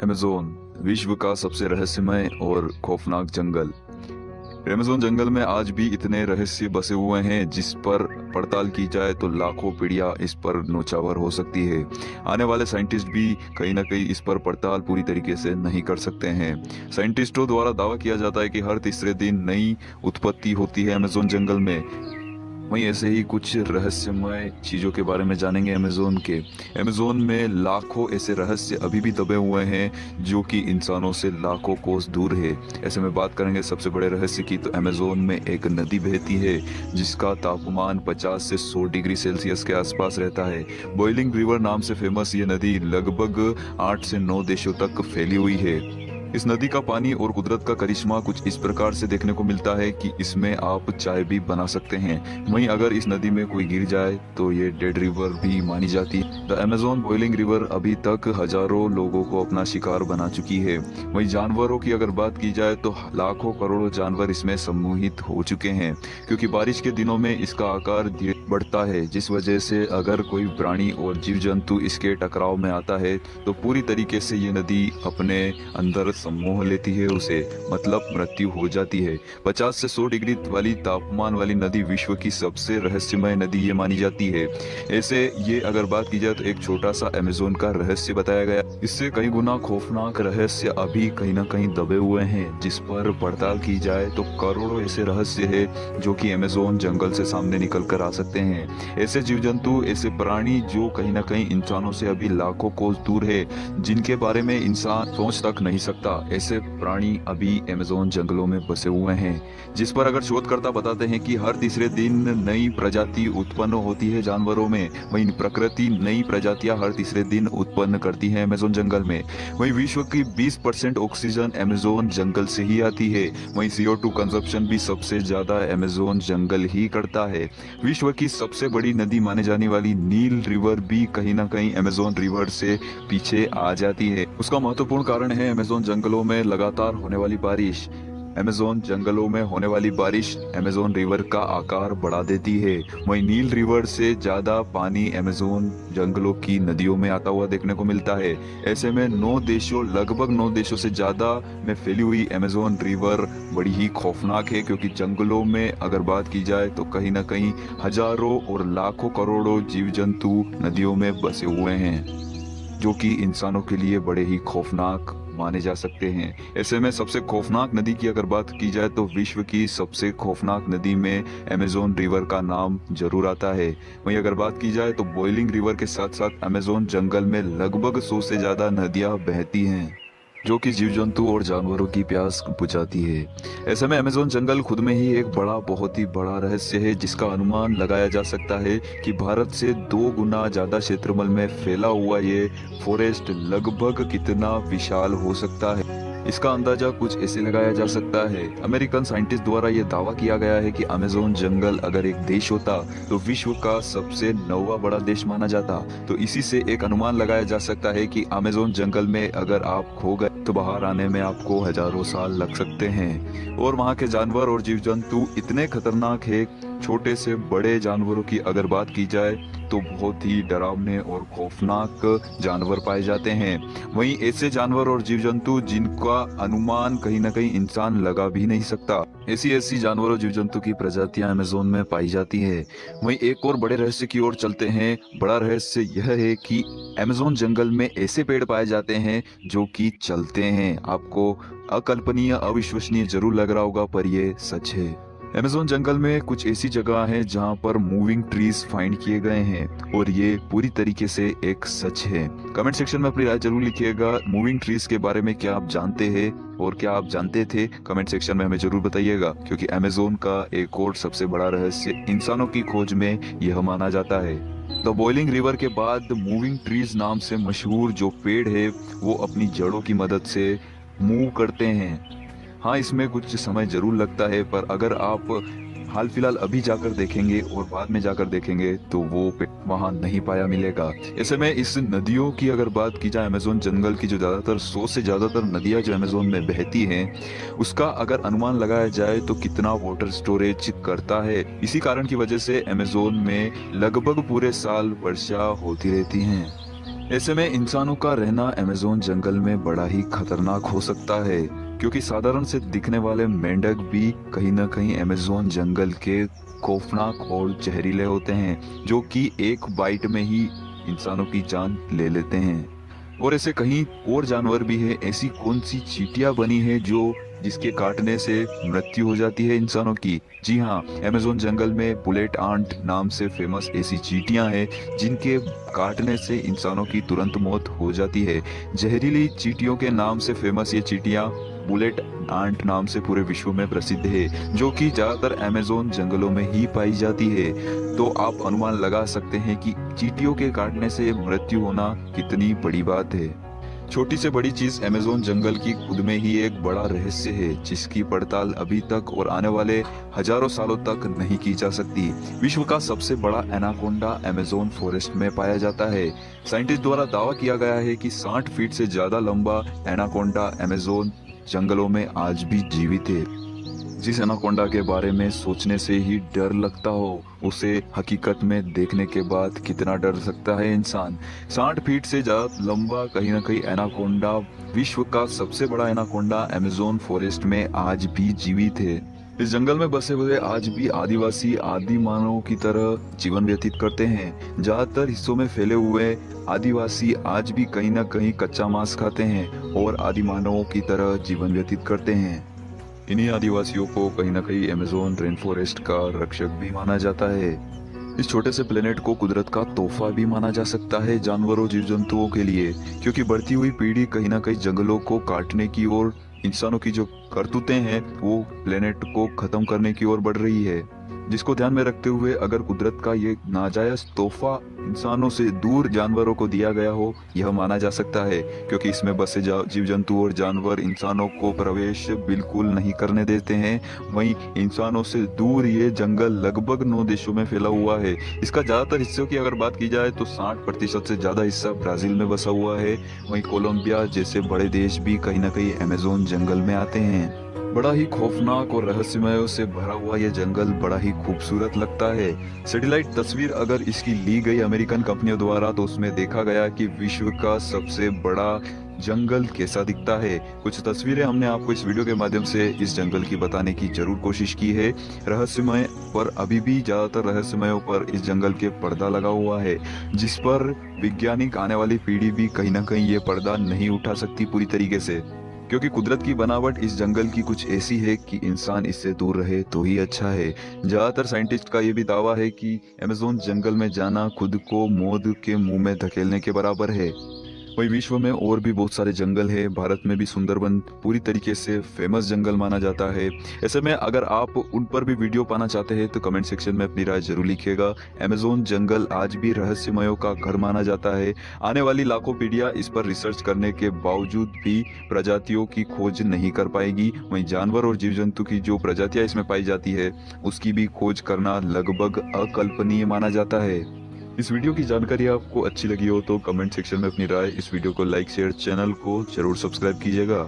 Amazon विश्व का सबसे रहस्यमय और खौफनाक जंगल। अमेज़न जंगल में आज भी इतने रहस्य बसे हुए हैं जिस पर पड़ताल की जाए तो लाखों पीढ़ियां इस पर नौचावर हो सकती है। आने वाले साइंटिस्ट भी कहीं ना कहीं इस पर पड़ताल पूरी तरीके से नहीं कर सकते हैं। साइंटिस्टों द्वारा दावा किया जाता है कि हर तीसरे दिन नई उत्पत्ति होती है अमेज़न जंगल में। वहीं ऐसे ही कुछ रहस्यमय चीजों के बारे में जानेंगे अमेज़न में लाखों ऐसे रहस्य अभी भी दबे हुए हैं जो कि इंसानों से लाखों कोस दूर है। ऐसे में बात करेंगे सबसे बड़े रहस्य की, तो अमेज़न में एक नदी बहती है जिसका तापमान 50 से 100 डिग्री सेल्सियस के आसपास रहता है। बॉइलिंग रिवर नाम से फेमस ये नदी लगभग 8 से 9 देशों तक फैली हुई है। इस नदी का पानी और कुदरत का करिश्मा कुछ इस प्रकार से देखने को मिलता है कि इसमें आप चाय भी बना सकते हैं। वहीं अगर इस नदी में कोई गिर जाए तो ये डेड रिवर भी मानी जाती है। द अमेज़न बॉइलिंग रिवर अभी तक हजारों लोगों को अपना शिकार बना चुकी है। वहीं जानवरों की अगर बात की जाए तो लाखों करोड़ों जानवर इसमें सम्मोहित हो चुके हैं, क्योंकि बारिश के दिनों में इसका आकार धीरे बढ़ता है, जिस वजह से अगर कोई प्राणी और जीव जंतु इसके टकराव में आता है तो पूरी तरीके से ये नदी अपने अंदर सम्मोह लेती है, उसे मतलब मृत्यु हो जाती है। 50 से 100 डिग्री वाली तापमान वाली नदी विश्व की सबसे रहस्यमय नदी ये मानी जाती है। ऐसे ये अगर बात की जाए तो एक छोटा सा अमेज़न का रहस्य बताया गया, इससे कई गुना खौफनाक रहस्य अभी कहीं ना कहीं दबे हुए हैं जिस पर पड़ताल की जाए तो करोड़ों ऐसे रहस्य है जो कि अमेज़न जंगल से सामने निकल कर आ सकते हैं। ऐसे जीव जंतु, ऐसे प्राणी जो कहीं ना कहीं इंसानों से अभी लाखों कोस दूर है, जिनके बारे में इंसान सोच तक नहीं सकता, ऐसे प्राणी अभी अमेज़न जंगलों में बसे हुए हैं, जिस पर अगर शोधकर्ता बताते हैं कि हर तीसरे दिन नई प्रजाति उत्पन्न होती है जानवरों में। वहीं प्रकृति नई प्रजातियां हर तीसरे दिन उत्पन्न करती है अमेज़न जंगल में। वहीं विश्व की 20% ऑक्सीजन अमेज़न जंगल से ही आती है। वहीं CO2 कंजप्शन भी सबसे ज्यादा अमेज़न जंगल ही करता है। विश्व की सबसे बड़ी नदी माने जाने वाली नील रिवर भी कहीं ना कहीं अमेज़न रिवर से पीछे आ जाती है। उसका महत्वपूर्ण कारण है अमेज़न जंगलों में लगातार होने वाली बारिश। अमेज़न जंगलों में होने वाली बारिश अमेज़न रिवर का आकार बढ़ा देती है। वहीं नील रिवर से ज्यादा पानी अमेज़न जंगलों की नदियों में आता हुआ देखने को मिलता है। ऐसे में लगभग 9 देशों से ज्यादा में फैली हुई अमेज़न रिवर बड़ी ही खौफनाक है, क्योंकि जंगलों में अगर बात की जाए तो कहीं ना कहीं हजारों और लाखों करोड़ों जीव जंतु नदियों में बसे हुए हैं जो कि इंसानों के लिए बड़े ही खौफनाक माने जा सकते हैं। ऐसे में सबसे खौफनाक नदी की अगर बात की जाए तो विश्व की सबसे खौफनाक नदी में अमेज़न रिवर का नाम जरूर आता है। वहीं अगर बात की जाए तो बॉइलिंग रिवर के साथ साथ अमेज़न जंगल में लगभग 100 से ज्यादा नदियां बहती हैं जो कि जीव जंतु और जानवरों की प्यास बुझाती है। ऐसे में अमेज़न जंगल खुद में ही एक बहुत ही बड़ा रहस्य है, जिसका अनुमान लगाया जा सकता है कि भारत से 2 गुना ज्यादा क्षेत्रफल में फैला हुआ ये फॉरेस्ट लगभग कितना विशाल हो सकता है। इसका अंदाजा कुछ ऐसे लगाया जा सकता है। अमेरिकन साइंटिस्ट द्वारा यह दावा किया गया है कि अमेज़न जंगल अगर एक देश होता तो विश्व का सबसे 9वां बड़ा देश माना जाता। तो इसी से एक अनुमान लगाया जा सकता है कि अमेज़न जंगल में अगर आप खो गए तो बाहर आने में आपको हजारों साल लग सकते हैं। और वहाँ के जानवर और जीव जंतु इतने खतरनाक है, छोटे से बड़े जानवरों की अगर बात की जाए तो बहुत ही डरावने और खौफनाक जानवर पाए जाते हैं। वहीं ऐसे जानवर और जीव जंतु जिनका अनुमान कहीं ना कहीं इंसान लगा भी नहीं सकता, ऐसी जानवर और जीव जंतु की प्रजातियां अमेज़न में पाई जाती है। वहीं एक और बड़े रहस्य की ओर चलते हैं। बड़ा रहस्य यह है कि अमेज़न जंगल में ऐसे पेड़ पाए जाते हैं जो कि चलते हैं। आपको अकल्पनीय, अविश्वसनीय जरूर लग रहा होगा, पर यह सच है। अमेज़न जंगल में कुछ ऐसी जगह है जहां पर मूविंग ट्रीज फाइंड किए गए हैं और ये पूरी तरीके से एक सच है। कमेंट सेक्शन में अपनी राय जरूर लिखिएगा। मूविंग ट्रीज के बारे में क्या आप जानते हैं और क्या आप जानते थे, कमेंट सेक्शन में हमें जरूर बताइएगा, क्योंकि अमेज़न का एक और सबसे बड़ा रहस्य इंसानों की खोज में यह माना जाता है। द बॉइलिंग रिवर के बाद मूविंग ट्रीज नाम से मशहूर जो पेड़ है वो अपनी जड़ों की मदद से मूव करते हैं। हाँ, इसमें कुछ समय जरूर लगता है, पर अगर आप हाल फिलहाल अभी जाकर देखेंगे और बाद में जाकर देखेंगे तो वो वहां नहीं पाया मिलेगा। ऐसे में इस नदियों की अगर बात की जाए, अमेज़न जंगल की जो ज्यादातर 100 से ज्यादातर नदियां जो अमेज़न में बहती हैं, उसका अगर अनुमान लगाया जाए तो कितना वाटर स्टोरेज करता है। इसी कारण की वजह से अमेज़न में लगभग पूरे साल वर्षा होती रहती है। ऐसे में इंसानों का रहना अमेज़न जंगल में बड़ा ही खतरनाक हो सकता है, क्योंकि साधारण से दिखने वाले मेंढक भी कहीं न कहीं अमेज़न जंगल के खौफनाक और जहरीले होते हैं, जो कि एक बाइट में ही इंसानों की जान ले लेते हैं। और ऐसे कहीं और जानवर भी है। ऐसी कौन सी चींटियां बनी है जो जिसके काटने से मृत्यु हो जाती है इंसानों की? जी हाँ, अमेज़न जंगल में बुलेट आंट नाम से फेमस ऐसी चींटियां हैं जिनके काटने से इंसानों की तुरंत मौत हो जाती है। जहरीली चींटियों के नाम से फेमस ये चींटियां बुलेट आंट नाम से पूरे विश्व में प्रसिद्ध है, जो कि ज्यादातर अमेज़न जंगलों में ही पाई जाती है। तो आप अनुमान लगा सकते हैं कि चींटियों के काटने से मृत्यु होना कितनी बड़ी बात है। छोटी से बड़ी चीज अमेज़न जंगल की खुद में ही एक बड़ा रहस्य है, जिसकी पड़ताल अभी तक और आने वाले हजारों सालों तक नहीं की जा सकती। विश्व का सबसे बड़ा एनाकोंडा अमेज़न फॉरेस्ट में पाया जाता है। साइंटिस्ट द्वारा दावा किया गया है कि 60 फीट से ज्यादा लंबा एनाकोंडा अमेज़न जंगलों में आज भी जीवित है। जिस एनाकोंडा के बारे में सोचने से ही डर लगता हो, उसे हकीकत में देखने के बाद कितना डर सकता है इंसान। 60 फीट से ज्यादा लंबा कहीं न कहीं एनाकोंडा, विश्व का सबसे बड़ा एनाकोंडा अमेज़न फॉरेस्ट में आज भी जीवित है। इस जंगल में बसे हुए आज भी आदिवासी आदि मानवों की तरह जीवन व्यतीत करते हैं। ज्यादातर हिस्सों में फैले हुए आदिवासी आज भी कहीं न कहीं कच्चा मांस खाते हैं और आदि मानवों की तरह जीवन व्यतीत करते हैं। इन्हीं आदिवासियों को कहीं न कहीं अमेज़न रेन फॉरेस्ट का रक्षक भी माना जाता है। इस छोटे से प्लेनेट को कुदरत का तोहफा भी माना जा सकता है जानवरों जीव जंतुओं के लिए, क्योंकि बढ़ती हुई पीढ़ी कहीं न कहीं जंगलों को काटने की और इंसानों की जो करतूतें हैं वो प्लेनेट को खत्म करने की ओर बढ़ रही है। जिसको ध्यान में रखते हुए अगर कुदरत का ये नाजायज तोहफा इंसानों से दूर जानवरों को दिया गया हो, यह माना जा सकता है, क्योंकि इसमें बसे जीव जंतु और जानवर इंसानों को प्रवेश बिल्कुल नहीं करने देते हैं। वहीं इंसानों से दूर ये जंगल लगभग 9 देशों में फैला हुआ है। इसका ज्यादातर हिस्सों की अगर बात की जाए तो 60% से ज्यादा हिस्सा ब्राजील में बसा हुआ है। वहीं कोलंबिया जैसे बड़े देश भी कहीं न कहीं अमेज़न जंगल में आते हैं। बड़ा ही खौफनाक और रहस्यमयों से भरा हुआ यह जंगल बड़ा ही खूबसूरत लगता है। सैटेलाइट तस्वीर अगर इसकी ली गई अमेरिकन कंपनियों द्वारा, तो उसमें देखा गया कि विश्व का सबसे बड़ा जंगल कैसा दिखता है। कुछ तस्वीरें हमने आपको इस वीडियो के माध्यम से इस जंगल की बताने की जरूर कोशिश की है। रहस्यमय पर अभी भी ज्यादातर रहस्यमयों पर इस जंगल के पर्दा लगा हुआ है, जिस पर वैज्ञानिक आने वाली पीढ़ी भी कहीं ना कहीं ये पर्दा नहीं उठा सकती पूरी तरीके से, क्योंकि कुदरत की बनावट इस जंगल की कुछ ऐसी है कि इंसान इससे दूर रहे तो ही अच्छा है। ज्यादातर साइंटिस्ट का ये भी दावा है कि अमेज़न जंगल में जाना खुद को मौत के मुंह में धकेलने के बराबर है। वही विश्व में और भी बहुत सारे जंगल है। भारत में भी सुंदरबन पूरी तरीके से फेमस जंगल माना जाता है। ऐसे में अगर आप उन पर भी वीडियो पाना चाहते हैं तो कमेंट सेक्शन में अपनी राय जरूर लिखिएगा। अमेज़न जंगल आज भी रहस्यमयों का घर माना जाता है। आने वाली लाखों पीढ़ियां इस पर रिसर्च करने के बावजूद भी प्रजातियों की खोज नहीं कर पाएगी। वहीं जानवर और जीव जंतु की जो प्रजातियां इसमें पाई जाती है उसकी भी खोज करना लगभग अकल्पनीय माना जाता है। इस वीडियो की जानकारी आपको अच्छी लगी हो तो कमेंट सेक्शन में अपनी राय, इस वीडियो को लाइक शेयर, चैनल को जरूर सब्सक्राइब कीजिएगा।